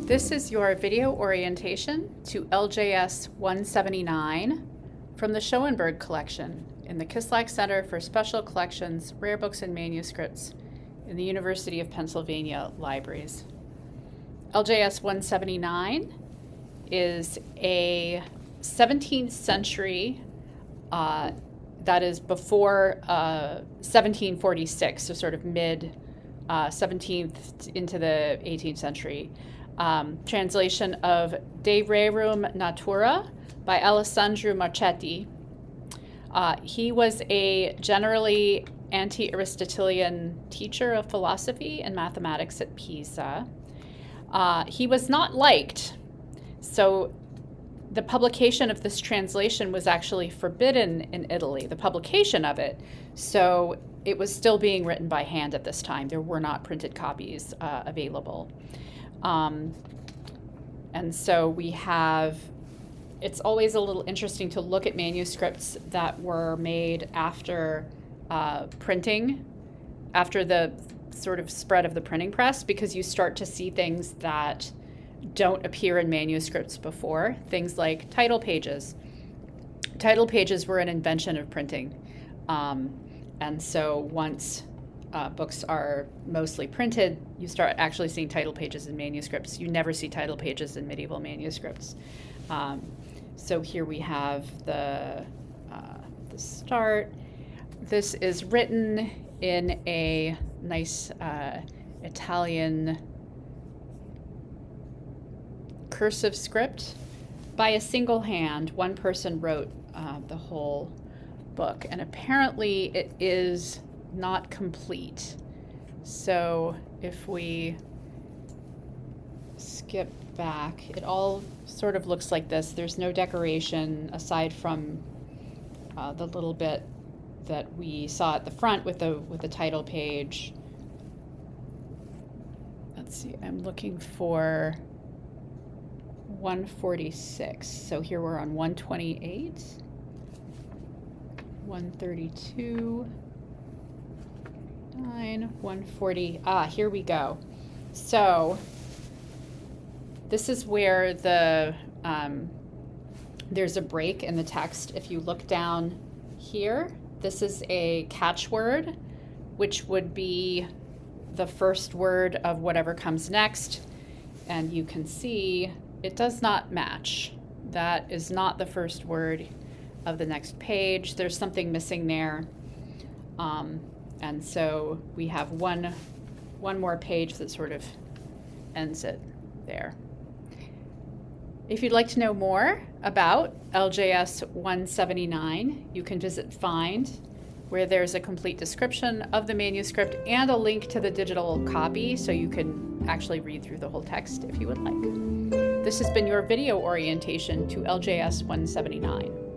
This is your video orientation to LJS 179 from the Schoenberg collection in the Kislak Center for Special Collections, Rare Books and Manuscripts in the University of Pennsylvania Libraries. LJS 179 is a 17th century, that is before 1746, so sort of mid 17th into the 18th century, translation of De Rerum Natura by Alessandro Marchetti. He was a generally anti-Aristotelian teacher of philosophy and mathematics at Pisa. He was not liked, so the publication of this translation was actually forbidden in Italy, the publication of it. So it was still being written by hand at this time. There were not printed copies available. And so we have, it's always a little interesting to look at manuscripts that were made after printing, after the sort of spread of the printing press, because you start to see things that don't appear in manuscripts before, things like title pages. Title pages were an invention of printing. And so once books are mostly printed, you start actually seeing title pages in manuscripts. You never see title pages in medieval manuscripts. So here we have the start. This is written in a nice Italian cursive script by a single hand. One person wrote the whole book, and apparently it is not complete. So if we skip back, it all sort of looks like this. There's no decoration aside from the little bit that we saw at the front with the title page. Let's see, I'm looking for 146. So here we're on 128, 132, 9, 140. Here we go. So this is where the there's a break in the text. If you look down here, this is a catchword, which would be the first word of whatever comes next. And you can see it does not match. That is not the first word of the next page. There's something missing there. And so we have one more page that sort of ends it there. If you'd like to know more about LJS 179, you can visit Find, where there's a complete description of the manuscript and a link to the digital copy, so you can actually read through the whole text if you would like. This has been your video orientation to LJS 179.